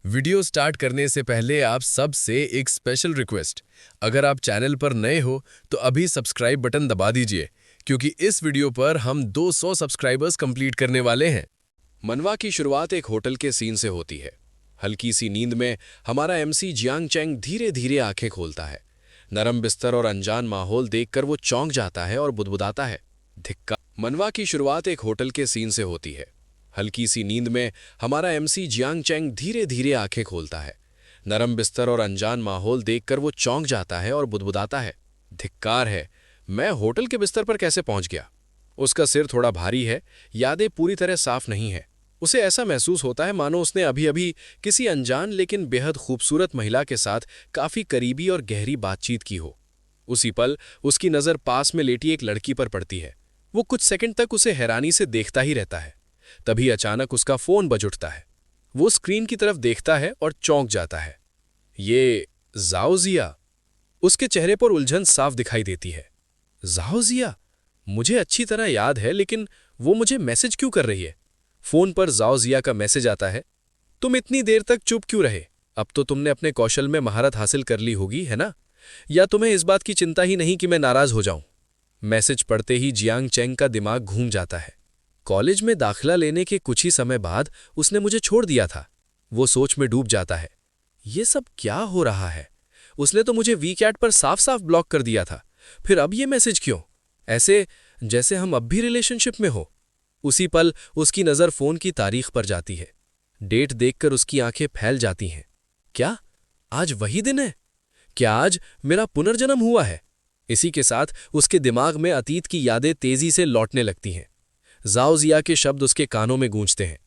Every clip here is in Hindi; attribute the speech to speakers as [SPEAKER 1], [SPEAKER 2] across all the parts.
[SPEAKER 1] वीडियो स्टार्ट करने से पहले आप सबसे एक स्पेशल रिक्वेस्ट। अगर आप चैनल पर नए हो तो अभी सब्सक्राइब बटन दबा दीजिए, क्योंकि इस वीडियो पर हम 200 सब्सक्राइबर्स कंप्लीट करने वाले हैं। मनवा की शुरुआत एक होटल के सीन से होती है। हल्की सी नींद में हमारा एमसी जियांग चैंग धीरे धीरे आंखें खोलता है। नरम बिस्तर और अनजान माहौल देखकर वो चौंक जाता है और बुदबुदाता है, धिक्कार। मनवा की शुरुआत एक होटल के सीन से होती है। हल्की सी नींद में हमारा एमसी जियांग चैंग धीरे धीरे आंखें खोलता है। नरम बिस्तर और अनजान माहौल देखकर वो चौंक जाता है और बुदबुदाता है, धिक्कार है, मैं होटल के बिस्तर पर कैसे पहुंच गया। उसका सिर थोड़ा भारी है, यादें पूरी तरह साफ नहीं है। उसे ऐसा महसूस होता है मानो उसने अभी अभी किसी अनजान लेकिन बेहद खूबसूरत महिला के साथ काफी करीबी और गहरी बातचीत की हो। उसी पल उसकी नजर पास में लेटी एक लड़की पर पड़ती है। वो कुछ सेकंड तक उसे हैरानी से देखता ही रहता है। तभी अचानक उसका फोन बज उठता है। वो स्क्रीन की तरफ देखता है और चौंक जाता है। ये जाओजिया। उसके चेहरे पर उलझन साफ दिखाई देती है। जाओजिया, मुझे अच्छी तरह याद है, लेकिन वो मुझे मैसेज क्यों कर रही है। फोन पर जाओजिया का मैसेज आता है, तुम इतनी देर तक चुप क्यों रहे। अब तो तुमने अपने कौशल में महारत हासिल कर ली होगी, है ना? या तुम्हें इस बात की चिंता ही नहीं कि मैं नाराज हो जाऊं। मैसेज पढ़ते ही जियांग चैंग का दिमाग घूम जाता है। कॉलेज में दाखिला लेने के कुछ ही समय बाद उसने मुझे छोड़ दिया था। वो सोच में डूब जाता है, ये सब क्या हो रहा है। उसने तो मुझे वीचैट पर साफ साफ ब्लॉक कर दिया था, फिर अब ये मैसेज क्यों? ऐसे जैसे हम अब भी रिलेशनशिप में हो। उसी पल उसकी नज़र फोन की तारीख पर जाती है। डेट देखकर उसकी आंखें फैल जाती हैं। क्या आज वही दिन है? क्या आज मेरा पुनर्जन्म हुआ है? इसी के साथ उसके दिमाग में अतीत की यादें तेजी से लौटने लगती हैं। जाओजिया के शब्द उसके कानों में गूंजते हैं,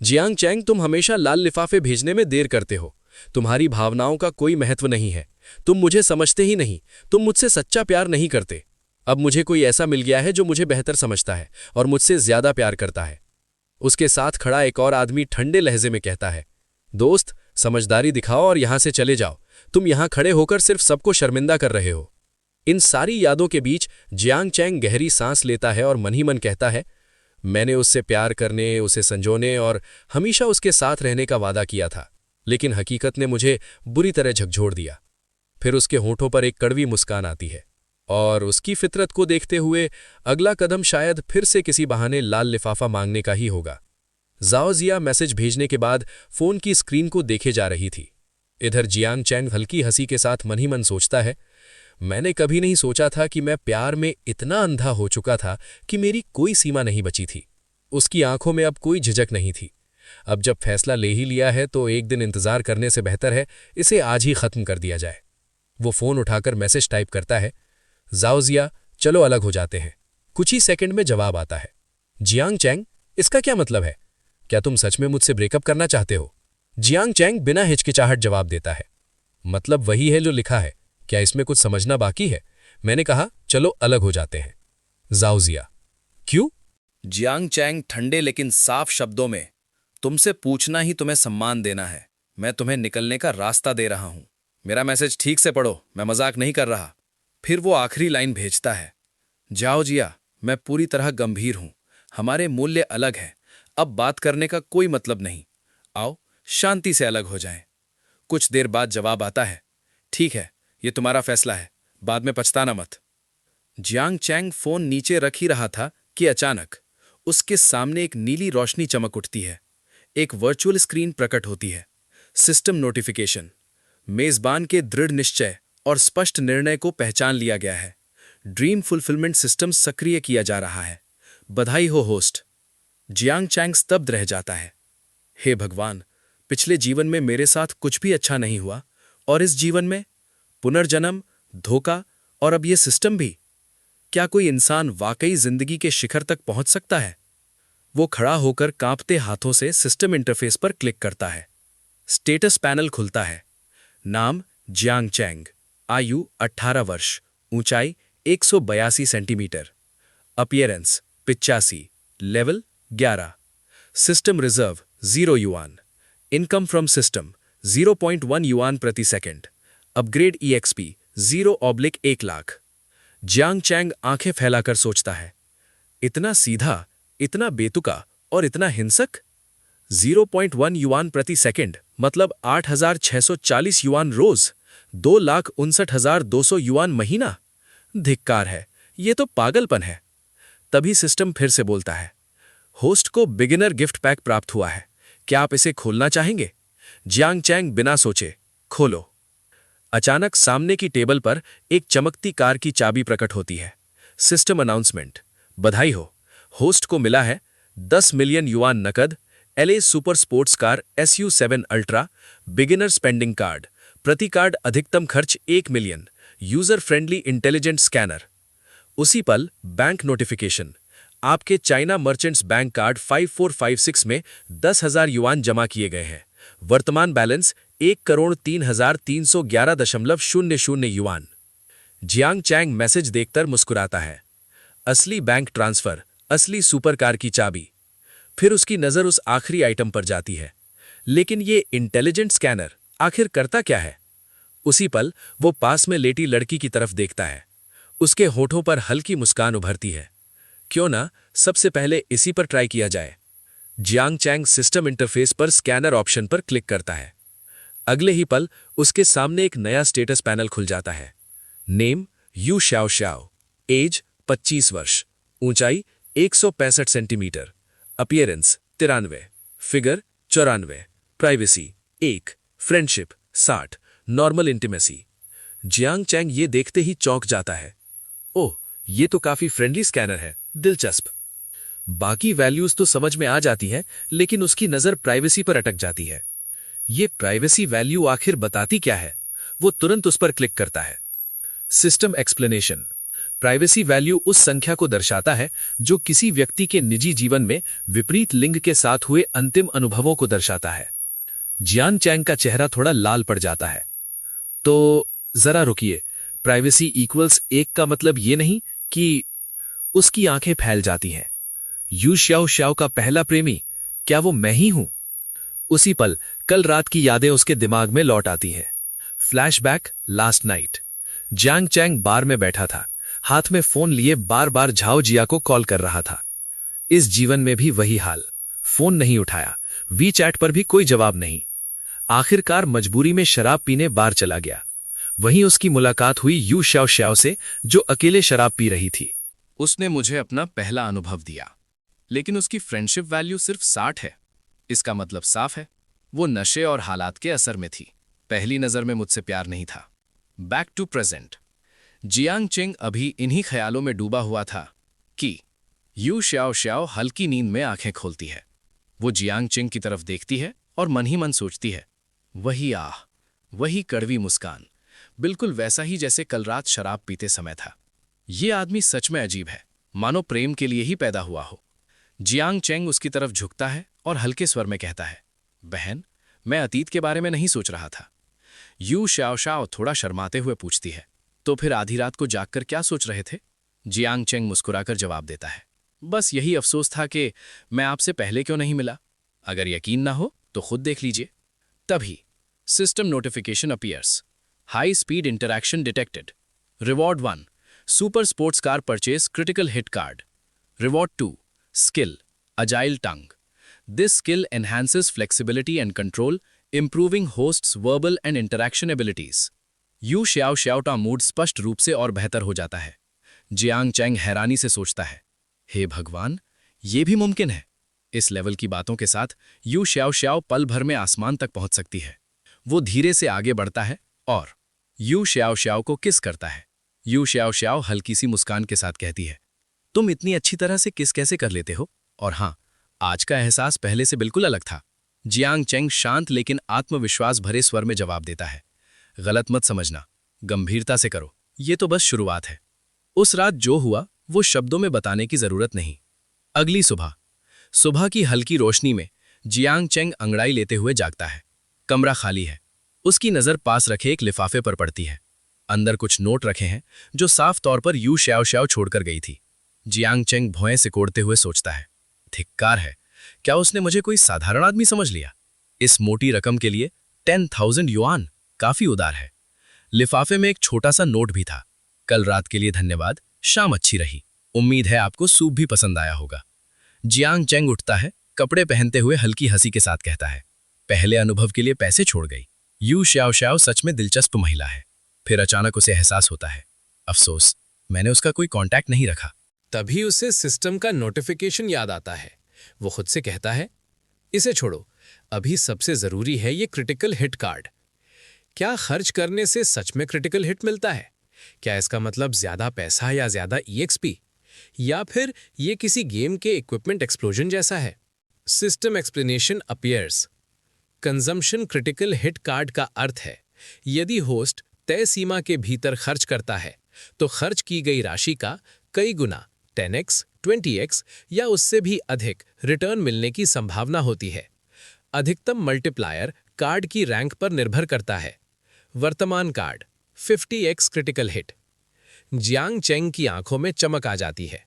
[SPEAKER 1] जियांग चैंग, तुम हमेशा लाल लिफाफे भेजने में देर करते हो। तुम्हारी भावनाओं का कोई महत्व नहीं है। तुम मुझे समझते ही नहीं। तुम मुझसे सच्चा प्यार नहीं करते। अब मुझे कोई ऐसा मिल गया है जो मुझे बेहतर समझता है और मुझसे ज्यादा प्यार करता है। उसके साथ खड़ा एक और आदमी ठंडे लहजे में कहता है, दोस्त, समझदारी दिखाओ और यहां से चले जाओ। तुम यहां खड़े होकर सिर्फ सबको शर्मिंदा कर रहे हो। इन सारी यादों के बीच जियांग चैंग गहरी सांस लेता है और मन ही मन कहता है, मैंने उससे प्यार करने, उसे संजोने और हमेशा उसके साथ रहने का वादा किया था, लेकिन हकीकत ने मुझे बुरी तरह झकझोर दिया। फिर उसके होठों पर एक कड़वी मुस्कान आती है और उसकी फितरत को देखते हुए अगला कदम शायद फिर से किसी बहाने लाल लिफाफा मांगने का ही होगा। जाओजिया मैसेज भेजने के बाद फोन की स्क्रीन को देखे जा रही थी। इधर जियांग चैंग हल्की हंसी के साथ मन ही मन सोचता है, मैंने कभी नहीं सोचा था कि मैं प्यार में इतना अंधा हो चुका था कि मेरी कोई सीमा नहीं बची थी। उसकी आंखों में अब कोई झिझक नहीं थी। अब जब फैसला ले ही लिया है तो एक दिन इंतजार करने से बेहतर है इसे आज ही खत्म कर दिया जाए। वो फोन उठाकर मैसेज टाइप करता है, जाओजिया, चलो अलग हो जाते हैं। कुछ ही सेकंड में जवाब आता है, जियांग चैंग, इसका क्या मतलब है? क्या तुम सच में मुझसे ब्रेकअप करना चाहते हो? जियांग चैंग बिना हिचकिचाहट जवाब देता है, मतलब वही है जो लिखा है, क्या इसमें कुछ समझना बाकी है? मैंने कहा चलो अलग हो जाते हैं। जाओजिया, क्यों?
[SPEAKER 2] जियांग चैंग ठंडे लेकिन साफ शब्दों में, तुमसे पूछना ही तुम्हें सम्मान देना है। मैं तुम्हें निकलने का रास्ता दे रहा हूं। मेरा मैसेज ठीक से पढ़ो, मैं मजाक नहीं कर रहा। फिर वो आखिरी लाइन भेजता है, जाओ जिया, मैं पूरी तरह गंभीर हूं। हमारे मूल्य अलग हैं। अब बात करने का कोई मतलब नहीं। आओ शांति से अलग हो जाएं। कुछ देर बाद जवाब आता है, ठीक है, ये तुम्हारा फैसला है, बाद में पछताना मत। जियांग चैंग फोन नीचे रख ही रहा था कि अचानक उसके सामने एक नीली रोशनी चमक उठती है। एक वर्चुअल स्क्रीन प्रकट होती है। System notification. मेजबान के दृढ़ निश्चय और स्पष्ट निर्णय को पहचान लिया गया है। ड्रीम फुलफिलमेंट सिस्टम सक्रिय किया जा रहा है। बधाई हो होस्ट। जियांग चैंग स्तब्ध रह जाता है। हे भगवान, पिछले जीवन में मेरे साथ कुछ भी अच्छा नहीं हुआ और इस जीवन में पुनर्जन्म, धोखा और अब यह सिस्टम भी। क्या कोई इंसान वाकई जिंदगी के शिखर तक पहुंच सकता है? वो खड़ा होकर कांपते हाथों से सिस्टम इंटरफेस पर क्लिक करता है। स्टेटस पैनल खुलता है। नाम जियांग चैंग, आयु 18 वर्ष, ऊंचाई 182 centimetre, appearance 85, level 11, system reserve 0 yuan, income from system 0.1 yuan प्रति second, upgrade EXP 0/1 lakh. Jiang Chang आंखें फैलाकर सोचता है, इतना सीधा, इतना बेतुका और इतना हिंसक। 0.1 युआन प्रति सेकंड मतलब 8,640 युआन रोज, 2,59,200 युआन महीना। धिक्कार है, ये तो पागलपन है। तभी सिस्टम फिर से बोलता है, होस्ट को बिगिनर गिफ्ट पैक प्राप्त हुआ है, क्या आप इसे खोलना चाहेंगे? जियांग चैंग बिना सोचे, खोलो। अचानक सामने की टेबल पर एक चमकती कार की चाबी प्रकट होती है। सिस्टम अनाउंसमेंट, बधाई हो, होस्ट को मिला है 10 मिलियन युआन नकद, एलए super sports car SU7 ultra, beginner spending card, प्रति कार्ड अधिकतम खर्च 1 million, user friendly intelligent scanner. उसी पल बैंक नोटिफिकेशन, आपके चाइना मर्चेंट्स बैंक कार्ड 5456 में 10,000 युआन जमा किए गए हैं। वर्तमान balance 1,03,311.00 yuan. Jiang Cheng message देखकर मुस्कुराता है। असली बैंक ट्रांसफर, असली सुपरकार की चाबी। फिर उसकी नजर उस आखिरी आइटम पर जाती है। लेकिन ये इंटेलिजेंट स्कैनर आखिर करता क्या है? उसी पल वो पास में लेटी लड़की की तरफ देखता है। उसके होठों पर हल्की मुस्कान उभरती है। क्यों ना सबसे पहले इसी पर ट्राई किया जाए। जियांग चैंग सिस्टम इंटरफेस पर स्कैनर ऑप्शन पर क्लिक करता है। अगले ही पल उसके सामने एक नया स्टेटस पैनल खुल जाता है। Name Yu Xiao Xiao, age 25 वर्ष, ऊंचाई 165 centimetre, appearance 93, figure 94, privacy 1, friendship 60, normal intimacy. Jiang Cheng ये देखते ही चौंक जाता है। ओह, ये तो काफी फ्रेंडली स्कैनर है, दिलचस्प। बाकी वैल्यूज तो समझ में आ जाती है, लेकिन उसकी नजर प्राइवेसी पर अटक जाती है। ये प्राइवेसी वैल्यू आखिर बताती क्या है? वो तुरंत उस पर क्लिक करता है। सिस्टम एक्सप्लेनेशन, प्राइवेसी वैल्यू उस संख्या को दर्शाता है जो किसी व्यक्ति के निजी जीवन में विपरीत लिंग के साथ हुए अंतिम अनुभवों को दर्शाता है। जियांग चैंग का चेहरा थोड़ा लाल पड़ जाता है। तो जरा रुकिए, प्राइवेसी इक्वल्स 1 का मतलब ये नहीं कि... उसकी आंखें फैल जाती हैं। यू श्याओ श्याओ का पहला प्रेमी, क्या वो मैं ही हूं? उसी पल कल रात की यादें उसके दिमाग में लौट आती हैं। Flashback, last night. Jiang Chang bar में बैठा था, हाथ में फोन लिए बार बार झाओ जिया को कॉल कर रहा था। इस जीवन में भी वही हाल, फोन नहीं उठाया, वीचैट पर भी कोई जवाब नहीं। आखिरकार मजबूरी में शराब पीने बार चला गया। वहीं उसकी मुलाकात हुई यू श्याओ श्याओ से, जो अकेले शराब पी रही थी।
[SPEAKER 1] उसने मुझे अपना पहला अनुभव दिया, लेकिन उसकी फ्रेंडशिप वैल्यू सिर्फ 60 है। इसका मतलब साफ है, वो नशे और हालात के असर में थी। पहली नजर में मुझसे प्यार नहीं था। Back to present. Jiang Cheng अभी इन्हीं ख्यालों में डूबा हुआ था कि यू श्याओ श्याओ हल्की नींद में आंखें खोलती है। वो जियांग चैंग की तरफ देखती है और मन ही मन सोचती है, वही आह, वही कड़वी मुस्कान, बिल्कुल वैसा ही जैसे कल रात शराब पीते समय था। ये आदमी सच में अजीब है, मानो प्रेम के लिए ही पैदा हुआ हो। जियांग चैंग उसकी तरफ झुकता है और हल्के स्वर में कहता है, बहन, मैं अतीत के बारे में नहीं सोच रहा था। यू श्याओ श्याओ थोड़ा शर्माते हुए पूछती है, तो फिर आधी रात को जागकर क्या सोच रहे थे? जियांग चैंग मुस्कुराकर जवाब देता है, बस यही अफसोस था कि मैं आपसे पहले क्यों नहीं मिला। अगर यकीन ना हो तो खुद देख लीजिए। तभी system notification appears, high speed interaction detected. Reward 1, super sports car purchase critical hit card. Reward 2, skill, agile tongue. This skill enhances flexibility and control, improving hosts' verbal and interaction abilities. Yu Xiao Xiao का मूड स्पष्ट रूप से और बेहतर हो जाता है। जियांग चैंग हैरानी से सोचता है, हे भगवान, ये भी मुमकिन है। इस लेवल की बातों के साथ यू श्याओ श्याओ पल भर में आसमान तक पहुंच सकती है। वो धीरे से आगे बढ़ता है और यू श्याओ श्याओ को किस करता है। यू श्याओ श्याओ हल्की सी मुस्कान के साथ कहती है, तुम इतनी अच्छी तरह से किस कैसे कर लेते हो? और हाँ, आज का एहसास पहले से बिल्कुल अलग था। जियांग चैंग शांत लेकिन आत्मविश्वास भरे स्वर में जवाब देता है, गलत मत समझना, गंभीरता से करो, ये तो बस शुरुआत है। उस रात जो हुआ वो शब्दों में बताने की जरूरत नहीं। अगली सुबह की हल्की रोशनी में जियांग चैंग अंगड़ाई लेते हुए जागता है। कमरा खाली है। उसकी नजर पास रखे एक लिफाफे पर पड़ती है। अंदर कुछ नोट रखे हैं जो साफ तौर पर यू श्याओ श्याओ छोड़कर गई थी। जियांग चैंग भौएं सिकोड़ते हुए सोचता है, धिक्कार है, क्या उसने मुझे कोई साधारण आदमी समझ लिया? इस मोटी रकम के लिए 10,000 युआन काफी उदार है। लिफाफे में एक छोटा सा नोट भी था, कल रात के लिए धन्यवाद, शाम अच्छी रही, उम्मीद है आपको सूप भी पसंद आया होगा। जियांग चैंग उठता है, कपड़े पहनते हुए हल्की हंसी के साथ कहता है,
[SPEAKER 3] पहले अनुभव के लिए पैसे छोड़ गई। यू श्याओ श्याओ सच में दिलचस्प महिला है। फिर अचानक उसे एहसास होता है, अफसोस मैंने उसका कोई कांटेक्ट नहीं रखा।
[SPEAKER 1] तभी उसे सिस्टम का नोटिफिकेशन याद आता है। वो खुद से कहता है, इसे छोड़ो, अभी सबसे जरूरी है ये क्रिटिकल हिट कार्ड। क्या खर्च करने से सच में क्रिटिकल हिट मिलता है? क्या इसका मतलब ज्यादा पैसा या ज्यादा EXP, या फिर ये किसी गेम के इक्विपमेंट एक्सप्लोजन जैसा है? System explanation appears. Consumption critical hit card का अर्थ है, यदि होस्ट तय सीमा के भीतर खर्च करता है तो खर्च की गई राशि का कई गुना 10x, 20x या उससे भी अधिक रिटर्न मिलने की संभावना होती है। अधिकतम मल्टीप्लायर कार्ड की रैंक पर निर्भर करता है। वर्तमान card 50x critical hit. Jiang Cheng की आंखों में चमक आ जाती है।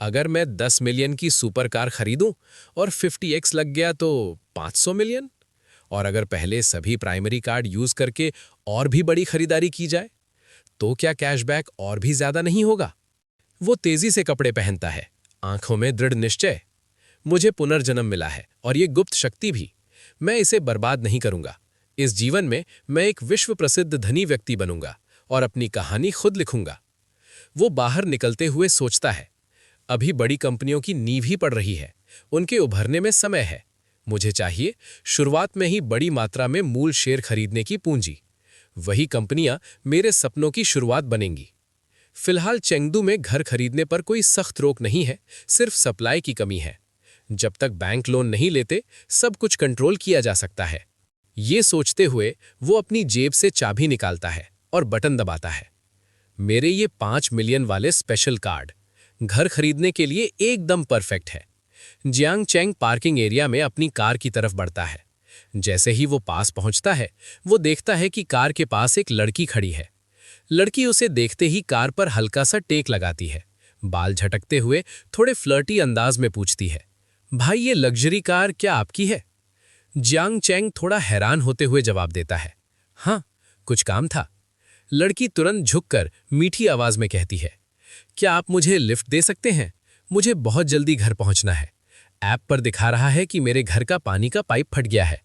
[SPEAKER 1] अगर मैं 10 मिलियन की सुपर कार खरीदूं और 50x लग गया तो 500 मिलियन? और अगर पहले सभी प्राइमरी कार्ड यूज करके और भी बड़ी खरीदारी की जाए तो क्या कैशबैक और भी ज्यादा नहीं होगा? वो तेजी से कपड़े पहनता है, आंखों में दृढ़ निश्चय। मुझे पुनर्जन्म मिला है और ये गुप्त शक्ति भी। मैं इसे बर्बाद नहीं करूंगा। इस जीवन में मैं एक विश्व प्रसिद्ध धनी व्यक्ति बनूंगा और अपनी कहानी खुद लिखूंगा। वो बाहर निकलते हुए सोचता है, अभी बड़ी कंपनियों की नींव ही पड़ रही है, उनके उभरने में समय है। मुझे चाहिए शुरुआत में ही बड़ी मात्रा में मूल शेयर खरीदने की पूंजी। वही कंपनियां मेरे सपनों की शुरुआत बनेंगी। फिलहाल चेंगदू में घर खरीदने पर कोई सख्त रोक नहीं है, सिर्फ सप्लाई की कमी है। जब तक बैंक लोन नहीं लेते सब कुछ कंट्रोल किया जा सकता है। ये सोचते हुए वो अपनी जेब से चाबी निकालता है और बटन दबाता है। मेरे ये 5 मिलियन वाले स्पेशल कार्ड घर खरीदने के लिए एकदम परफेक्ट है। जियांग चेंग पार्किंग एरिया में अपनी कार की तरफ बढ़ता है। जैसे ही वो पास पहुंचता है वो देखता है कि कार के पास एक लड़की खड़ी है। लड़की उसे देखते ही कार पर हल्का सा टेक लगाती है। बाल झटकते हुए थोड़े फ्लर्टी अंदाज में पूछती है, भाई ये लग्जरी कार क्या आपकी है? जियांग चेंग थोड़ा हैरान होते हुए जवाब देता है, हाँ, कुछ काम था। लड़की तुरंत झुककर मीठी आवाज में कहती है, क्या आप मुझे लिफ्ट दे सकते हैं? मुझे बहुत जल्दी घर पहुंचना है। ऐप पर दिखा रहा है कि मेरे घर का पानी का पाइप फट गया है।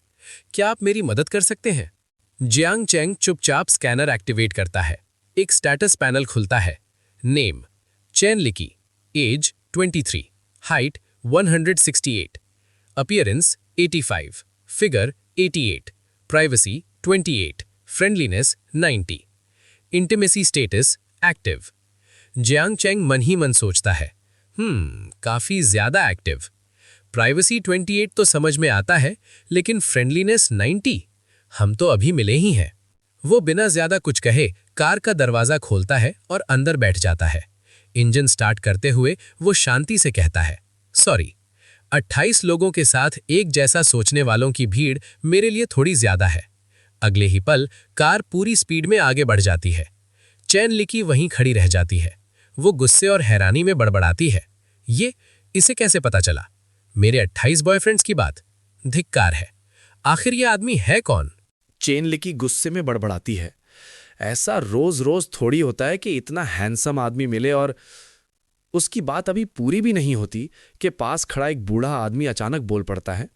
[SPEAKER 1] क्या आप मेरी मदद कर सकते हैं? जियांग चेंग चुपचाप स्कैनर एक्टिवेट करता है। एक स्टेटस पैनल खुलता है। Name Chen Liqi, age 23, height 168, appearance 85, figure 88, privacy 28, friendliness 90, intimacy status active. Jiang Cheng मन ही मन सोचता है, काफी ज्यादा एक्टिव। प्राइवेसी 28 तो समझ में आता है, लेकिन फ्रेंडलीनेस 90, हम तो अभी मिले ही हैं। वो बिना ज्यादा कुछ कहे कार का दरवाजा खोलता है और अंदर बैठ जाता है। इंजन स्टार्ट करते हुए वो शांति से कहता है, सॉरी, 28 लोगों के साथ एक जैसा सोचने वालों की भीड़ मेरे लिए थोड़ी ज्यादा है। अगले ही पल कार पूरी स्पीड में आगे बढ़ जाती है। चैन लिकी वहीं खड़ी रह जाती है। वो गुस्से और हैरानी में बड़बड़ाती है, इसे कैसे पता चला? मेरे 28 बॉयफ्रेंड्स की बात? धिक्कार है। आखिर ये आदमी है कौन?
[SPEAKER 2] चेन लिकी गुस्से में बड़बड़ाती है, ऐसा रोज रोज थोड़ी होता है कि इतना हैंडसम आदमी मिले और उसकी बात अभी पूरी भी नहीं होती कि पास खड़ा एक बूढ़ा आदमी अचानक बोल पड़ता है,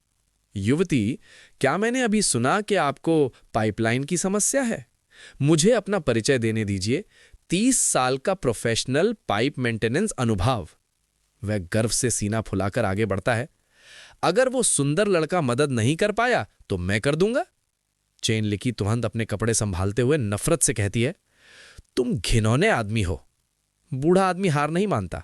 [SPEAKER 2] युवती, क्या मैंने अभी सुना कि आपको पाइपलाइन की समस्या है? मुझे अपना परिचय देने दीजिए। 30 साल का प्रोफेशनल पाइप मेंटेनेंस अनुभव। वह गर्व से सीना फुलाकर आगे बढ़ता है। अगर वो सुंदर लड़का मदद नहीं कर पाया तो मैं कर दूंगा। चेन लिकी तुरंत अपने कपड़े संभालते हुए नफरत से कहती है, तुम घिनौने आदमी हो। बूढ़ा आदमी हार नहीं मानता।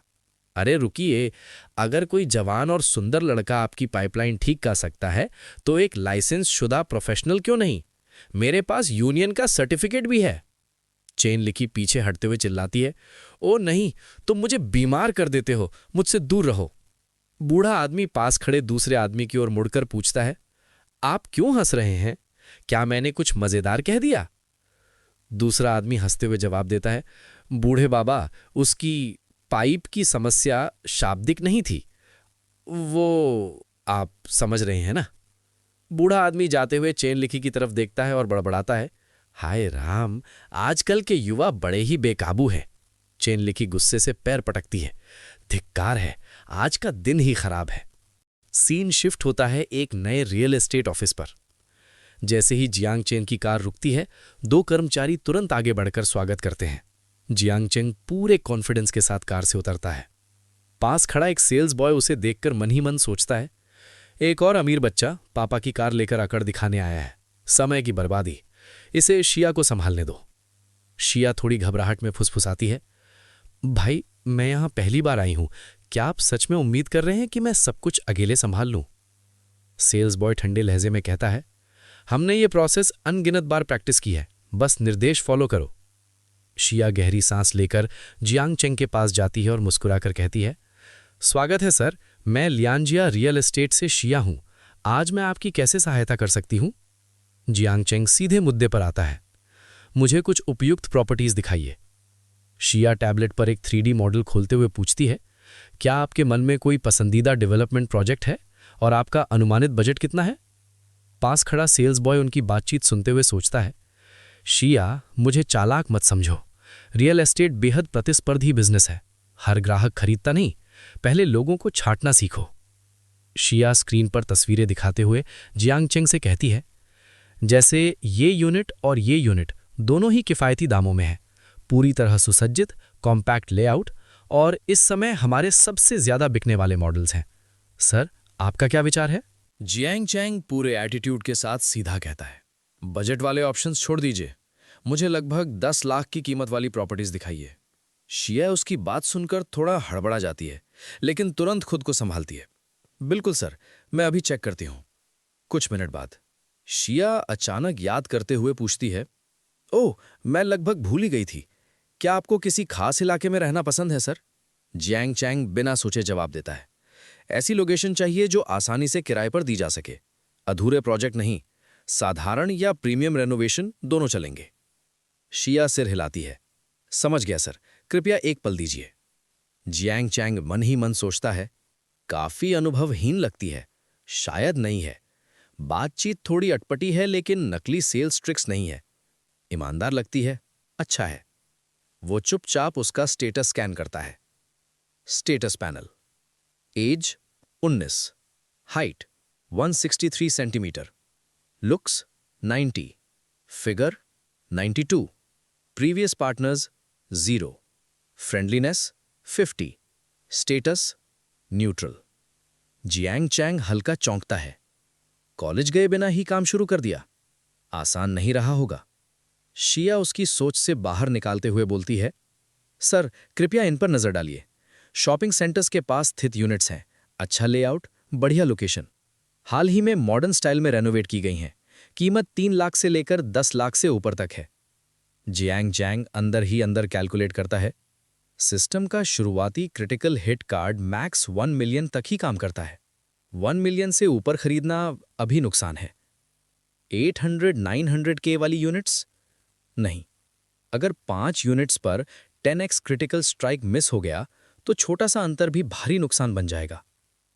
[SPEAKER 2] अरे रुकिए, अगर कोई जवान और सुंदर लड़का आपकी पाइपलाइन ठीक कर सकता है तो एक लाइसेंस शुदा प्रोफेशनल क्यों नहीं? मेरे पास यूनियन का सर्टिफिकेट भी है। चेन लिकी पीछे हटते हुए चिल्लाती है, ओ नहीं, तुम मुझे बीमार कर देते हो, मुझसे दूर रहो। बूढ़ा आदमी पास खड़े दूसरे आदमी की ओर मुड़कर पूछता है, आप क्यों हंस रहे हैं? क्या मैंने कुछ मजेदार कह दिया? दूसरा आदमी हंसते हुए जवाब देता है, बूढ़े बाबा, उसकी पाइप की समस्या शाब्दिक नहीं थी, वो आप समझ रहे हैं ना। बूढ़ा आदमी जाते हुए चेन लिकी की तरफ देखता है और बड़बड़ाता है, हाय राम, आजकल के युवा बड़े ही बेकाबू हैं। चेन लिकी गुस्से से पैर पटकती है, धिक्कार है, आज का दिन ही खराब है। सीन शिफ्ट होता है एक नए रियल एस्टेट ऑफिस पर।
[SPEAKER 3] जैसे ही जियांग चेंग की कार रुकती है, 2 कर्मचारी तुरंत आगे बढ़कर स्वागत करते हैं। जियांग चेंग पूरे कॉन्फिडेंस के साथ कार से उतरता है। पास खड़ा एक सेल्स बॉय उसे देखकर मन ही मन सोचता है, एक और अमीर बच्चा पापा की कार लेकर अकड़ दिखाने आया है। समय की बर्बादी, इसे शिया को संभालने दो। शिया थोड़ी घबराहट में फुसफुसाती है, भाई मैं यहां पहली बार आई हूं, क्या आप सच में उम्मीद कर रहे हैं कि मैं सब कुछ अकेले संभाल लूं? सेल्स बॉय ठंडे लहजे में कहता है, हमने ये प्रोसेस अनगिनत बार प्रैक्टिस की है, बस निर्देश फॉलो करो। शिया गहरी सांस लेकर जियांग चेंग के पास जाती है और मुस्कुराकर कहती है, स्वागत है सर, मैं लियांजिया रियल एस्टेट से शिया हूं। आज मैं आपकी कैसे सहायता कर सकती हूं? जियांग चेंग सीधे मुद्दे पर आता है, मुझे कुछ उपयुक्त प्रॉपर्टीज दिखाइए। शिया टैबलेट पर एक 3D मॉडल खोलते हुए पूछती है, क्या आपके मन में कोई पसंदीदा डेवलपमेंट प्रोजेक्ट है और आपका अनुमानित बजट कितना है? पास खड़ा सेल्स बॉय उनकी बातचीत सुनते हुए सोचता है, शिया मुझे चालाक मत समझो, रियल एस्टेट बेहद प्रतिस्पर्धी बिजनेस है। हर ग्राहक खरीदता नहीं, पहले लोगों को छांटना सीखो। शिया स्क्रीन पर तस्वीरें दिखाते हुए जियांग चेंग से कहती है, जैसे ये यूनिट और ये यूनिट दोनों ही किफ़ायती दामों में है, पूरी तरह सुसज्जित, कॉम्पैक्ट लेआउट और इस समय हमारे सबसे ज्यादा बिकने वाले मॉडल्स हैं। सर, आपका क्या विचार है?
[SPEAKER 2] जियांग चैंग पूरे एटीट्यूड के साथ सीधा कहता है, बजट वाले ऑप्शंस छोड़ दीजिए, मुझे लगभग 10 लाख की कीमत वाली प्रॉपर्टीज दिखाइए। शिया उसकी बात सुनकर थोड़ा हड़बड़ा जाती है, लेकिन तुरंत खुद को संभालती है। बिल्कुल सर, मैं अभी चेक करती हूं। कुछ मिनट बाद शिया अचानक याद करते हुए पूछती है, ओह, मैं लगभग भूल ही गई थी, क्या आपको किसी खास इलाके में रहना पसंद है सर? जियांग चैंग बिना सोचे जवाब देता है, ऐसी लोकेशन चाहिए जो आसानी से किराए पर दी जा सके। अधूरे प्रोजेक्ट नहीं, साधारण या प्रीमियम रेनोवेशन दोनों चलेंगे। शिया सिर हिलाती है, समझ गया सर, कृपया एक पल दीजिए। जियांग चैंग मन ही मन सोचता है, काफी अनुभवहीन लगती है, शायद नहीं है। बातचीत थोड़ी अटपटी है, लेकिन नकली सेल्स ट्रिक्स नहीं है। ईमानदार लगती है, अच्छा है। वो चुपचाप उसका स्टेटस स्कैन करता है। Status panel, age 19, height 163 centimetre, looks 90, figure 92, previous partners 0, friendliness 50, status neutral. Jiang Cheng हल्का चौंकता है, कॉलेज गए बिना ही काम शुरू कर दिया, आसान नहीं रहा होगा। शिया उसकी सोच से बाहर निकालते हुए बोलती है, सर कृपया इन पर नजर डालिए, शॉपिंग सेंटर्स के पास स्थित यूनिट्स हैं, अच्छा लेआउट, बढ़िया लोकेशन, हाल ही में मॉडर्न स्टाइल में रेनोवेट की गई हैं, कीमत 3 लाख से लेकर 10 लाख से ऊपर तक है। जियांग चैंग अंदर ही अंदर कैलकुलेट करता है, सिस्टम का शुरुआती critical hit card max 1 million तक ही काम करता है। 1 मिलियन से ऊपर खरीदना अभी नुकसान है। 800-900 के वाली यूनिट्स नहीं। अगर 5 यूनिट्स पर 10x क्रिटिकल स्ट्राइक मिस हो गया तो छोटा सा अंतर भी भारी नुकसान बन जाएगा।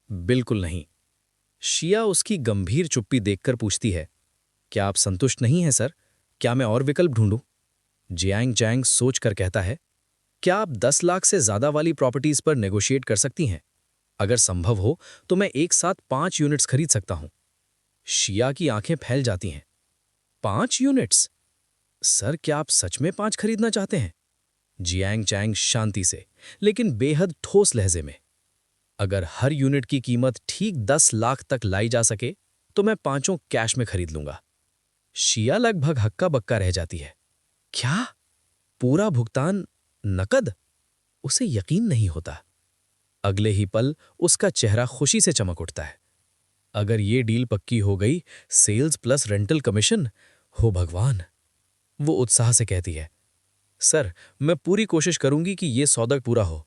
[SPEAKER 2] बिल्कुल नहीं। शिया उसकी गंभीर चुप्पी देखकर पूछती है, क्या आप संतुष्ट नहीं हैं सर? क्या मैं और विकल्प ढूंढूं? जियांग चैंग सोचकर कहता है, क्या आप 10 लाख से ज्यादा वाली प्रॉपर्टीज पर नेगोशिएट कर सकती हैं? अगर संभव हो तो मैं एक साथ 5 यूनिट्स खरीद सकता हूं। शिया की आंखें फैल जाती हैं। 5 यूनिट्स? सर क्या आप सच में 5 खरीदना चाहते हैं? जियांग चैंग शांति से लेकिन बेहद ठोस लहजे में, अगर हर यूनिट की कीमत ठीक 10 लाख तक लाई जा सके तो मैं 5 कैश में खरीद लूंगा। शिया लगभग हक्का बक्का रह जाती है। क्या? पूरा भुगतान नकद? उसे यकीन नहीं होता। अगले ही पल उसका चेहरा खुशी से चमक उठता है। अगर ये डील पक्की हो गई, सेल्स प्लस रेंटल कमीशन, हो भगवान। वो उत्साह से कहती है, सर मैं पूरी कोशिश करूंगी कि ये सौदा पूरा हो।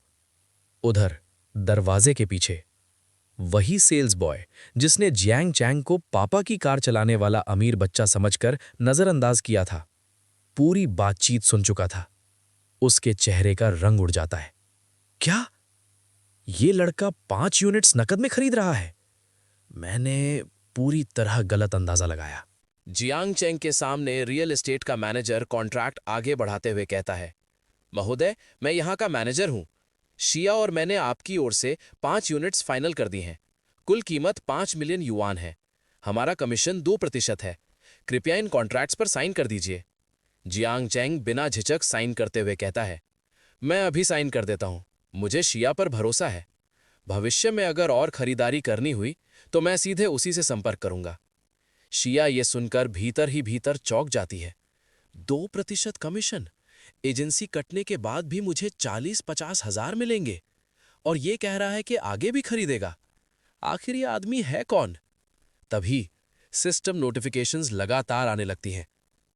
[SPEAKER 2] उधर दरवाजे के पीछे वही सेल्स बॉय जिसने जियांग चैंग को पापा की कार चलाने वाला अमीर बच्चा समझकर नजरअंदाज किया था, पूरी बातचीत सुन चुका था। उसके चेहरे का रंग उड़ जाता है। क्या ये लड़का 5 यूनिट्स नकद में खरीद रहा है? मैंने पूरी तरह गलत अंदाजा लगाया। जियांग चैंग के सामने रियल एस्टेट का मैनेजर कॉन्ट्रैक्ट आगे बढ़ाते हुए कहता है, महोदय मैं यहाँ का मैनेजर हूँ। शिया और मैंने आपकी ओर से 5 यूनिट्स फाइनल कर दी हैं। कुल कीमत 5 मिलियन युआन है। हमारा कमीशन 2% है। कृपया इन कॉन्ट्रैक्ट्स पर साइन कर दीजिए। जियांग चैंग बिना झिझक साइन करते हुए कहता है, मैं अभी साइन कर देता हूं, मुझे शिया पर भरोसा है। भविष्य में अगर और खरीदारी करनी हुई तो मैं सीधे उसी से संपर्क करूंगा। शिया ये सुनकर भीतर ही भीतर चौंक जाती है। 2% कमीशन, एजेंसी कटने के बाद भी मुझे 40-50 हजार मिलेंगे, और ये कह रहा है कि आगे भी खरीदेगा। आखिर ये आदमी है कौन? तभी सिस्टम नोटिफिकेशंस लगातार आने लगती हैं।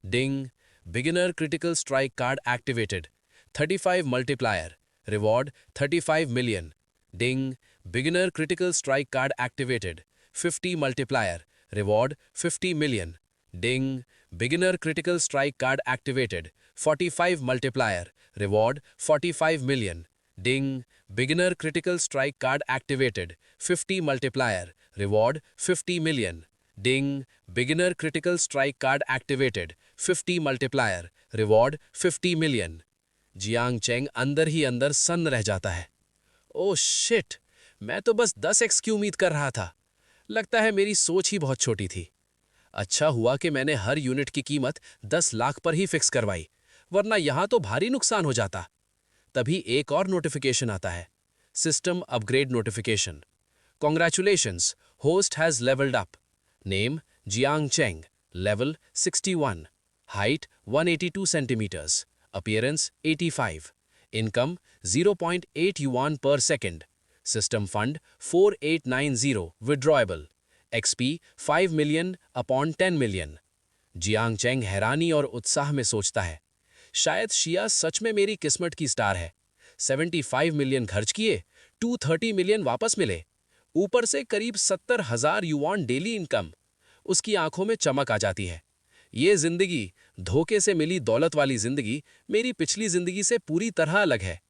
[SPEAKER 2] Ding, beginner critical strike card activated, 35 multiplier, reward 35 million. Ding, beginner critical strike card activated, 50 multiplier, reward 50 million. Ding, beginner critical strike card activated, 45 multiplier, reward 45 million. Ding, beginner critical strike card activated, 50 multiplier, reward 50 million. Ding, beginner critical strike card activated, 50 multiplier, reward 50 million. Jiang Chang अंदर ही अंदर सन्न रह जाता है। ओह शिट, मैं तो बस 10x की उम्मीद कर रहा था। लगता है मेरी सोच ही बहुत छोटी थी। अच्छा हुआ कि मैंने हर यूनिट की कीमत 10 लाख पर ही फिक्स करवाई, वरना यहां तो भारी नुकसान हो जाता। तभी एक और नोटिफिकेशन आता है, system upgrade notification. Congratulations, host has levelled up. Name Jiang Chang, level 61, height 182 centimetres, appearance 85, income 0.8 yuan per second, system fund 4890 withdrawable, XP 5 million upon 10 million. Jiang Chang हैरानी और उत्साह में सोचता है, शायद शिया सच में मेरी किस्मत की स्टार है। 75 मिलियन खर्च किए, 230 मिलियन वापस मिले, ऊपर से करीब 70,000 युआन डेली इनकम। उसकी आंखों में चमक आ जाती है। ये जिंदगी, धोखे से मिली दौलत वाली जिंदगी, मेरी पिछली जिंदगी से पूरी तरह अलग है।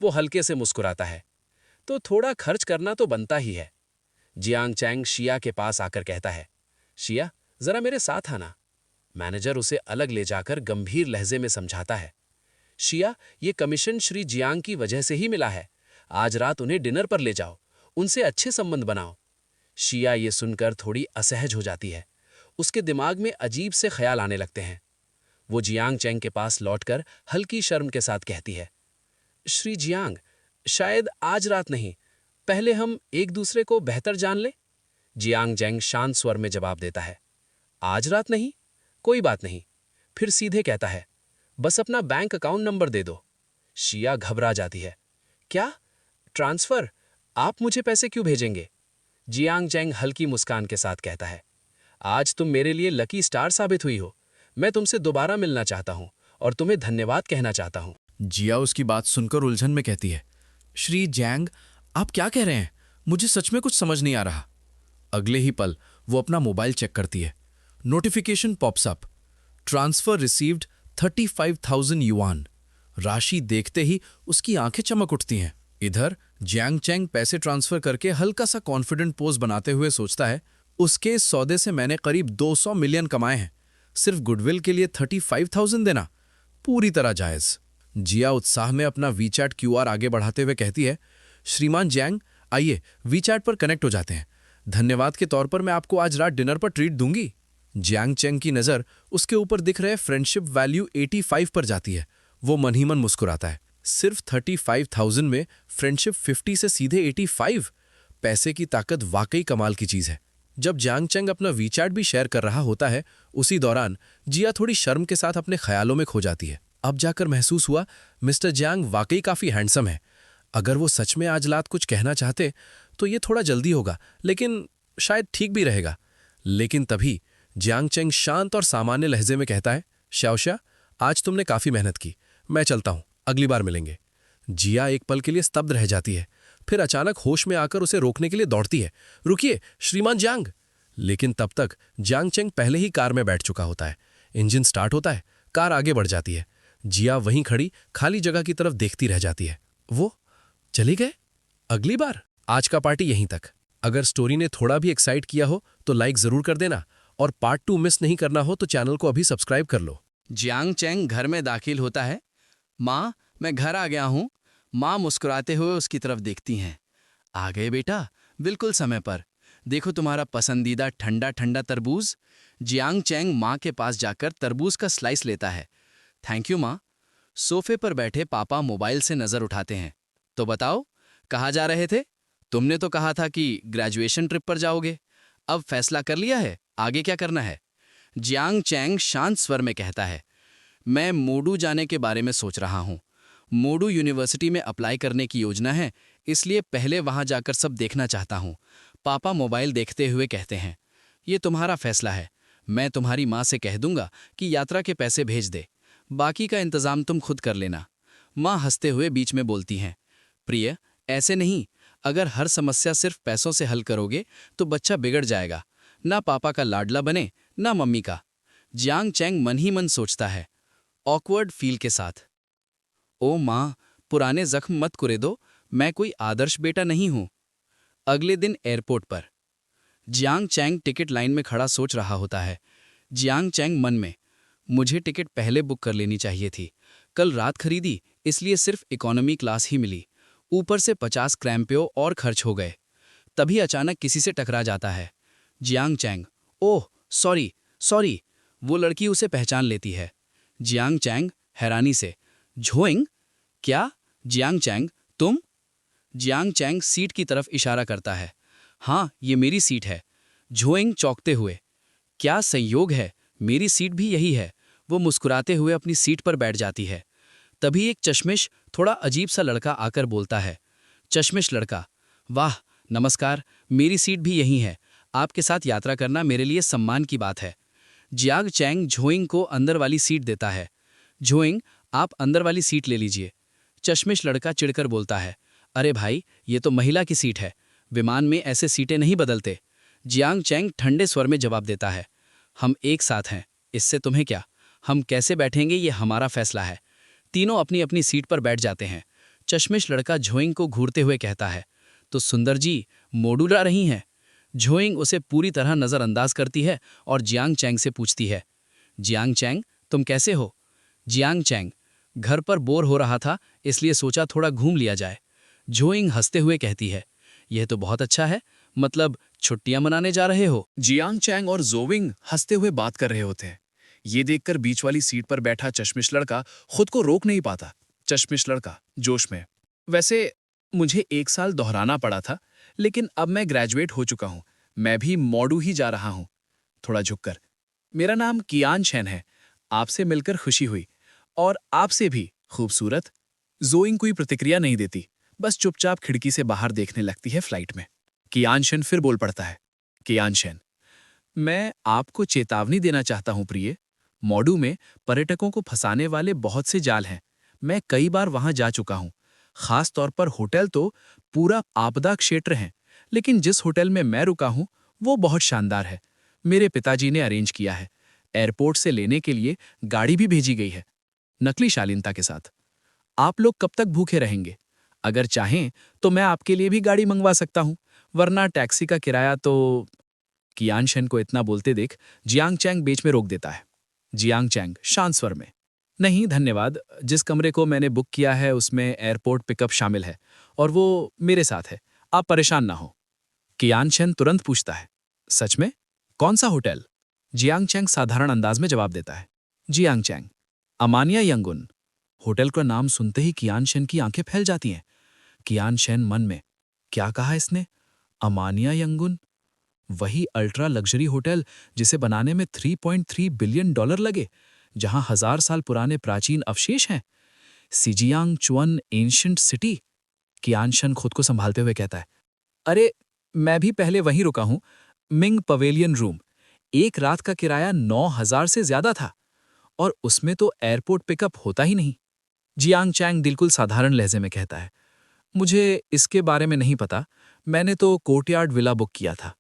[SPEAKER 2] वो हल्के से मुस्कुराता है, तो थोड़ा खर्च करना तो बनता ही है। जियांग चैंग शिया के पास आकर कहता है, शिया जरा मेरे साथ आना। मैनेजर उसे अलग ले जाकर गंभीर लहजे में समझाता है, शिया ये कमीशन श्री जियांग की वजह से ही मिला है। आज रात उन्हें डिनर पर ले जाओ, उनसे अच्छे संबंध बनाओ। शिया ये सुनकर थोड़ी असहज हो जाती है। उसके दिमाग में अजीब से ख्याल आने लगते हैं। वो जियांग चैंग के पास लौटकर हल्की शर्म के साथ कहती है, श्री जियांग, शायद आज रात नहीं, पहले हम एक दूसरे को बेहतर जान लें। जियांग चैंग शांत स्वर में जवाब देता है, आज रात नहीं, कोई बात नहीं। फिर सीधे कहता है, बस अपना बैंक अकाउंट नंबर दे दो। शिया घबरा जाती है, क्या ट्रांसफर? आप मुझे पैसे क्यों भेजेंगे? जियांग चैंग हल्की मुस्कान के साथ कहता है, आज तुम मेरे लिए लकी स्टार साबित हुई हो। मैं तुमसे दोबारा मिलना चाहता हूं और तुम्हें धन्यवाद कहना चाहता हूं।
[SPEAKER 3] जिया उसकी बात सुनकर उलझन में कहती है, श्री जैंग, आप क्या कह रहे हैं? मुझे सच में कुछ समझ नहीं आ रहा। अगले ही पल वो अपना मोबाइल चेक करती है। Notification pops up, transfer received 35,000 yuan. राशि देखते ही उसकी आंखें चमक उठती हैं। इधर जियांग चैंग पैसे ट्रांसफर करके हल्का सा कॉन्फिडेंट पोज बनाते हुए सोचता है, उसके इस सौदे से मैंने करीब 200 मिलियन कमाए हैं। सिर्फ गुडविल के लिए 35,000 देना पूरी तरह जायज। जिया उत्साह में अपना वीचैट क्यूआर आगे बढ़ाते हुए कहती है, श्रीमान जैंग, आइए वीचैट पर कनेक्ट हो जाते हैं। धन्यवाद के तौर पर मैं आपको आज रात डिनर पर ट्रीट दूंगी। जियांग चैंग की नज़र उसके ऊपर दिख रहे फ्रेंडशिप वैल्यू 85 पर जाती है। वो मन ही मन मुस्कुराता है। सिर्फ 35,000 में फ्रेंडशिप 50 से सीधे 85। पैसे की ताकत वाकई कमाल की चीज़ है। जब जियांग चैंग अपना वीचैट भी शेयर कर रहा होता है, उसी दौरान जिया थोड़ी शर्म के साथ अपने ख्यालों में खो जाती है। अब जाकर महसूस हुआ, मिस्टर जियांग वाकई काफ़ी हैंडसम है। अगर वो सच में आज रात कुछ कहना चाहते तो ये थोड़ा जल्दी होगा, लेकिन शायद ठीक भी रहेगा। लेकिन तभी जियांग चैंग शांत और सामान्य लहजे में कहता है, शाओशा, आज तुमने काफ़ी मेहनत की, मैं चलता हूँ, अगली बार मिलेंगे। जिया एक पल के लिए स्तब्ध रह जाती है, फिर अचानक होश में आकर उसे रोकने के लिए दौड़ती है। रुकिए श्रीमान जियांग। लेकिन तब तक जियांग चैंग पहले ही कार में बैठ चुका होता है। इंजन स्टार्ट होता है, कार आगे बढ़ जाती है। जिया वहीं खड़ी खाली जगह की तरफ देखती रह जाती है। वो चले गए? अगली बार? आज का पार्टी यहीं तक। अगर स्टोरी ने थोड़ा भी एक्साइट किया हो तो लाइक जरूर कर देना, और पार्ट 2 मिस नहीं करना हो तो चैनल को अभी सब्सक्राइब कर लो।
[SPEAKER 4] जियांग चैंग घर में दाखिल होता है। माँ, मैं घर आ गया हूँ। माँ मुस्कुराते हुए उसकी तरफ देखती हैं। आ गए बेटा, बिल्कुल समय पर। देखो तुम्हारा पसंदीदा ठंडा ठंडा तरबूज। जियांग चैंग माँ के पास जाकर तरबूज का स्लाइस लेता है। थैंक यू माँ। सोफे पर बैठे पापा मोबाइल से नजर उठाते हैं। तो बताओ, कहाँ जा रहे थे? तुमने तो कहा था कि ग्रेजुएशन ट्रिप पर जाओगे। अब फैसला कर लिया है, आगे क्या करना है? जियांग चैंग शांत स्वर में कहता है, मैं मोडू जाने के बारे में सोच रहा हूँ। मोडू यूनिवर्सिटी में अप्लाई करने की योजना है, इसलिए पहले वहां जाकर सब देखना चाहता हूँ। पापा मोबाइल देखते हुए कहते हैं, ये तुम्हारा फैसला है। मैं तुम्हारी माँ से कह दूंगा कि यात्रा के पैसे भेज दे, बाकी का इंतजाम तुम खुद कर लेना। माँ हंसते हुए बीच में बोलती हैं, प्रिय, ऐसे नहीं। अगर हर समस्या सिर्फ पैसों से हल करोगे तो बच्चा बिगड़ जाएगा। ना पापा का लाडला बने, ना मम्मी का। जियांग चैंग मन ही मन सोचता है, ऑकवर्ड फील के साथ। ओ माँ, पुराने जख्म मत कुरे दो, मैं कोई आदर्श बेटा नहीं हूं। अगले दिन एयरपोर्ट पर जियांग चैंग टिकट लाइन में खड़ा सोच रहा होता है। जियांग चैंग मन में, मुझे टिकट पहले बुक कर लेनी चाहिए थी। कल रात खरीदी, इसलिए सिर्फ इकोनॉमी क्लास ही मिली। ऊपर से 50 क्रैम्पियो और खर्च हो गए। तभी अचानक किसी से टकरा जाता है। Jiang Cheng, oh sorry sorry. वो लड़की उसे पहचान लेती है। जियांग चैंग हैरानी से, झोइंग? क्या? जियांग चैंग, तुम? जियांग चैंग सीट की तरफ इशारा करता है। हाँ, ये मेरी सीट है। झोइंग चौंकते हुए, क्या संयोग है, मेरी सीट भी यही है। वो मुस्कुराते हुए अपनी सीट पर बैठ जाती है। तभी एक चश्मिश, थोड़ा अजीब सा लड़का आकर बोलता है। चश्मिश लड़का, वाह नमस्कार, मेरी सीट भी यही है। आपके साथ यात्रा करना मेरे लिए सम्मान की बात है। जियांग चैंग झोइंग को अंदर वाली सीट देता है। झोइंग, आप अंदर वाली सीट ले लीजिए। चश्मिश लड़का चिढ़कर बोलता है, अरे भाई, ये तो महिला की सीट है, विमान में ऐसे सीटें नहीं बदलते। जियांग चैंग ठंडे स्वर में जवाब देता है, हम एक साथ हैं, इससे तुम्हें क्या? हम कैसे बैठेंगे ये हमारा फैसला है। तीनों अपनी अपनी सीट पर बैठ जाते हैं। चश्मिश लड़का झोइंग को घूरते हुए कहता है, तो सुंदर जी मोडू ला रही हैं? झोइंग उसे पूरी तरह नज़रअंदाज करती है और जियांग चैंग से पूछती है, जियांग चैंग, तुम कैसे हो? जियांग चैंग, घर पर बोर हो रहा था, इसलिए सोचा थोड़ा घूम लिया जाए। झोइंग हंसते हुए कहती है, यह तो बहुत अच्छा है, मतलब छुट्टियां मनाने जा रहे हो?
[SPEAKER 2] जियांग चैंग और जोविंग हंसते हुए बात कर रहे होते हैं। ये देखकर बीच वाली सीट पर बैठा चश्मिश लड़का खुद को रोक नहीं पाता। चश्मिश लड़का जोश में, वैसे मुझे 1 साल दोहराना पड़ा था, लेकिन अब मैं ग्रेजुएट हो चुका हूं। मैं भी मॉडू ही जा रहा हूं। थोड़ा झुककर, मेरा नाम कियान शेन है। आपसे मिलकर खुशी हुई, और आपसे भी खूबसूरत। जोइंग कोई प्रतिक्रिया नहीं देती, बस चुपचाप खिड़की से बाहर देखने लगती है फ्लाइट में। कियान शेन फिर बोल पड़ता है, कियान शेन, मैं आपको चेतावनी देना चाहता हूं प्रिय। मॉडू में पर्यटकों को फंसाने वाले बहुत से जाल हैं। मैं कई बार वहां जा चुका हूं। खास तौर पर होटल तो पूरा आपदा क्षेत्र है, लेकिन जिस होटल में मैं रुका हूं वो बहुत शानदार है। मेरे पिताजी ने अरेंज किया है। एयरपोर्ट से लेने के लिए गाड़ी भी भेजी गई है, नकली शालीनता के साथ। आप लोग कब तक भूखे रहेंगे? अगर चाहें तो मैं आपके लिए भी गाड़ी मंगवा सकता हूं, वरना टैक्सी का किराया तो। कियान शेन को इतना बोलते देख जियांग चैंग बीच में रोक देता है। जियांग चैंग शांत स्वर में, नहीं धन्यवाद, जिस कमरे को मैंने बुक किया है उसमें एयरपोर्ट पिकअप शामिल है और वो मेरे साथ है, आप परेशान ना हो। कियान शेन तुरंत पूछता है, सच में? कौन सा होटल? जियांग चैंग साधारण अंदाज में जवाब देता है, जियांग चैंग, अमानिया यंगुन। होटल का नाम सुनते ही कियान शेन की आंखें फैल जाती हैं। कियान शेन मन में, क्या कहा इसने? अमानिया यंगुन? वही अल्ट्रा लग्जरी होटल जिसे बनाने में $3.3 बिलियन लगे, जहां 1000 साल पुराने प्राचीन अवशेष हैं। सिजियांग चुअन एंशिएंट सिटी। कियान शेन खुद को संभालते हुए कहता है, अरे मैं भी पहले वहीं रुका हूं, मिंग पवेलियन रूम। 1 रात का किराया 9000 से ज्यादा था, और उसमें तो एयरपोर्ट पिकअप होता ही नहीं। जियांग चैंग बिल्कुल साधारण लहजे में कहता है, मुझे इसके बारे में नहीं पता, मैंने तो कोर्टयार्ड विला बुक किया था।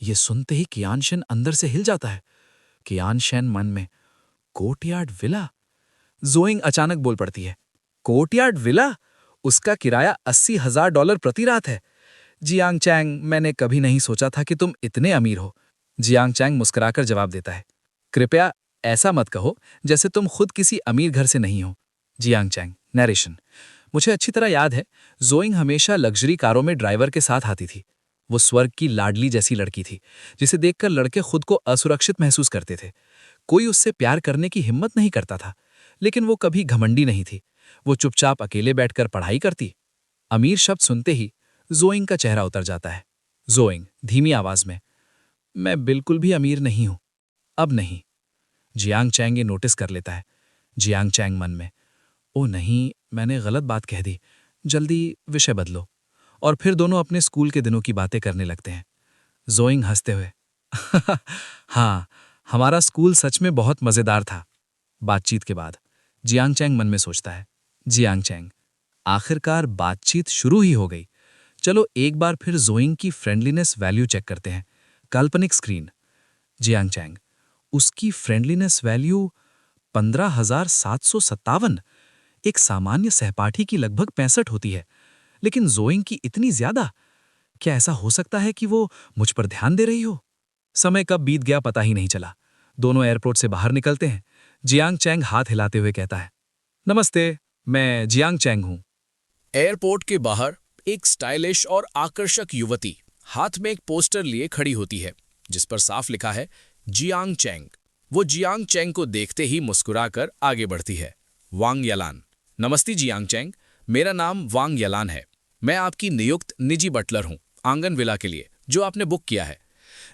[SPEAKER 2] ये सुनते ही कियान शेन अंदर से हिल जाता है। कियान शेन मन में, कोर्टयार्ड विला? जोइंग अचानक बोल पड़ती है, कोर्टयार्ड विला? उसका किराया $80,000 प्रति रात है। जियांग चैंग, मैंने कभी नहीं सोचा था कि तुम इतने अमीर हो। जियांग चैंग मुस्कुराकर जवाब देता है, कृपया ऐसा मत कहो जैसे तुम खुद किसी अमीर घर से नहीं हो। जियांग चैंग नरेशन, मुझे अच्छी तरह याद है, जोइंग हमेशा लग्जरी कारों में ड्राइवर के साथ आती थी।
[SPEAKER 5] वो स्वर्ग की लाडली जैसी लड़की थी, जिसे देखकर लड़के खुद को असुरक्षित महसूस करते थे। कोई उससे प्यार करने की हिम्मत नहीं करता था, लेकिन वो कभी घमंडी नहीं थी। वो चुपचाप अकेले बैठकर पढ़ाई करती। अमीर शब्द सुनते ही जोइंग का चेहरा उतर जाता है। जोइंग धीमी आवाज में, मैं बिल्कुल भी अमीर नहीं हूं, अब नहीं। जियांग चैंग ये नोटिस कर लेता है। जियांग चैंग मन में, ओ नहीं, मैंने गलत बात कह दी, जल्दी विषय बदलो। और फिर दोनों अपने स्कूल के दिनों की बातें करने लगते हैं। जोइंग हंसते हुए, हाँ, हमारा स्कूल सच में बहुत मजेदार था। बातचीत के बाद जियांग चैंग मन में सोचता है, जियांग चैंग, आखिरकार बातचीत शुरू ही हो गई। चलो एक बार फिर जोइंग की फ्रेंडलीनेस वैल्यू चेक करते हैं। काल्पनिक स्क्रीन। जियांग चैंग, उसकी फ्रेंडलीनेस वैल्यू 15,757। एक सामान्य सहपाठी की लगभग 65 होती है, लेकिन जोइंग की इतनी ज्यादा। क्या ऐसा हो सकता है कि वो मुझ पर ध्यान दे रही हो? समय कब बीत गया पता ही नहीं चला। दोनों एयरपोर्ट से बाहर निकलते हैं। जियांग चैंग हाथ हिलाते हुए कहता है, नमस्ते, मैं जियांग चैंग हूं।
[SPEAKER 2] एयरपोर्ट के बाहर एक स्टाइलिश और आकर्षक युवती हाथ में एक पोस्टर लिए खड़ी होती है, जिस पर साफ लिखा है जियांग चैंग। वो जियांग चैंग को देखते ही मुस्कुराकर आगे बढ़ती है। वांग यलान। नमस्ते जियांग चैंग, मेरा नाम वांग यलान है। मैं आपकी नियुक्त निजी बटलर हूं आंगन विला के लिए, जो आपने बुक किया है।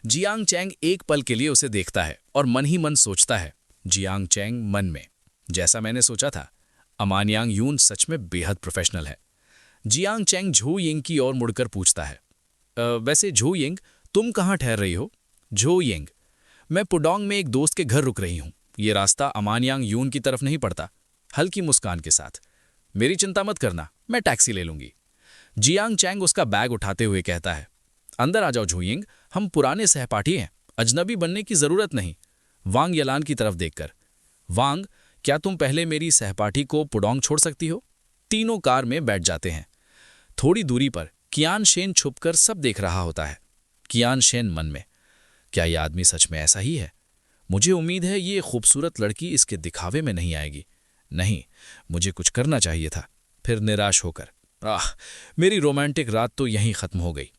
[SPEAKER 2] जियांग चैंग एक पल के लिए उसे देखता है और मन ही मन सोचता है। जियांग चैंग मन में, जैसा मैंने सोचा था, अमानयांग यून सच में बेहद प्रोफेशनल है। जियांग चैंग झो यिंग की ओर मुड़कर पूछता है, वैसे झो यिंग, तुम कहाँ ठहर रही हो? झो यिंग, मैं पुडोंग में एक दोस्त के घर रुक रही हूँ। ये रास्ता अमानयांग यून की तरफ नहीं पड़ता। हल्की मुस्कान के साथ, मेरी चिंता मत करना, मैं टैक्सी ले लूंगी। जियांग चैंग उसका बैग उठाते हुए कहता है, अंदर आ जाओ झो यिंग, हम पुराने सहपाठी हैं, अजनबी बनने की जरूरत नहीं। वांग यलान की तरफ देखकर, वांग, क्या तुम पहले मेरी सहपाठी को पुडोंग छोड़ सकती हो? तीनों कार में बैठ जाते हैं। थोड़ी दूरी पर कियान शेन छुपकर सब देख रहा होता है। कियान शेन मन में, क्या यह आदमी सच में ऐसा ही है? मुझे उम्मीद है ये खूबसूरत लड़की इसके दिखावे में नहीं आएगी। नहीं, मुझे कुछ करना चाहिए था। फिर निराश होकर, मेरी रोमांटिक रात तो यहीं खत्म हो गई।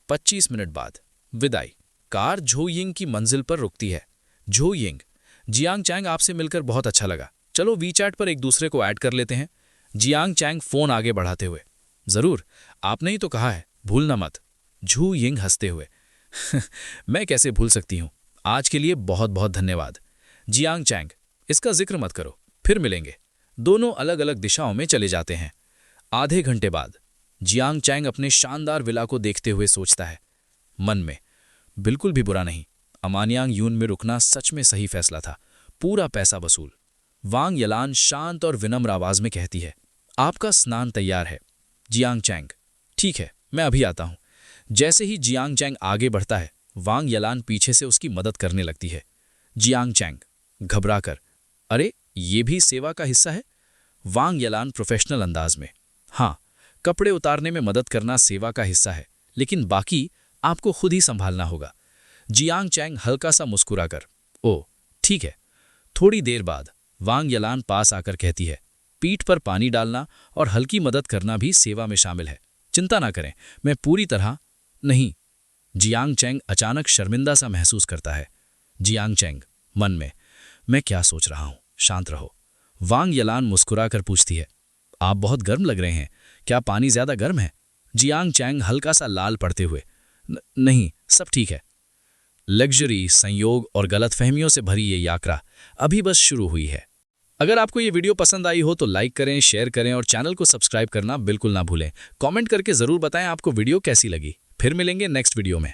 [SPEAKER 2] 25 मिनट बाद विदाई। कार झो यिंग की मंजिल पर रुकती है। झो यिंग, जियांग चैंग, आपसे मिलकर बहुत अच्छा लगा। चलो वीचैट पर एक दूसरे को ऐड कर लेते हैं। जियांग चैंग फोन आगे बढ़ाते हुए, जरूर, आपने ही तो कहा है, भूलना मत। झो यिंग हंसते हुए, मैं कैसे भूल सकती हूँ। आज के लिए बहुत बहुत धन्यवाद। जियांग चैंग, इसका जिक्र मत करो, फिर मिलेंगे। दोनों अलग अलग दिशाओं में चले जाते हैं। आधे घंटे बाद जियांग चैंग अपने शानदार विला को देखते हुए सोचता है, मन में, बिल्कुल भी बुरा नहीं, अमानयांग यून में रुकना सच में सही फैसला था। पूरा पैसा वसूल। वांग यलान शांत और विनम्र आवाज में कहती है, आपका स्नान तैयार है। जियांग चैंग, ठीक है, मैं अभी आता हूं। जैसे ही जियांग चैंग आगे बढ़ता है, वांग यलान पीछे से उसकी मदद करने लगती है। जियांग चैंग घबराकर, अरे ये भी सेवा का हिस्सा है? वांग यलान प्रोफेशनल अंदाज में, हाँ, कपड़े उतारने में मदद करना सेवा का हिस्सा है, लेकिन बाकी आपको खुद ही संभालना होगा। जियांग चैंग हल्का सा मुस्कुराकर, ओ ठीक है। थोड़ी देर बाद वांग यलान पास आकर कहती है, पीठ पर पानी डालना और हल्की मदद करना भी सेवा में शामिल है। चिंता ना करें, मैं पूरी तरह नहीं। जियांग चैंग अचानक शर्मिंदा सा महसूस करता है। जियांग चैंग मन में, मैं क्या सोच रहा हूं, शांत रहो। वांग यलान मुस्कुराकर पूछती है, आप बहुत गर्म लग रहे हैं, क्या पानी ज्यादा गर्म है? जियांग चैंग हल्का सा लाल पड़ते हुए, नहीं, सब ठीक है। लग्जरी, संयोग और गलतफहमियों से भरी ये यात्रा अभी बस शुरू हुई है। अगर आपको ये वीडियो पसंद आई हो तो लाइक करें, शेयर करें और चैनल को सब्सक्राइब करना बिल्कुल ना भूलें। कमेंट करके जरूर बताएं आपको वीडियो कैसी लगी। फिर मिलेंगे नेक्स्ट वीडियो में।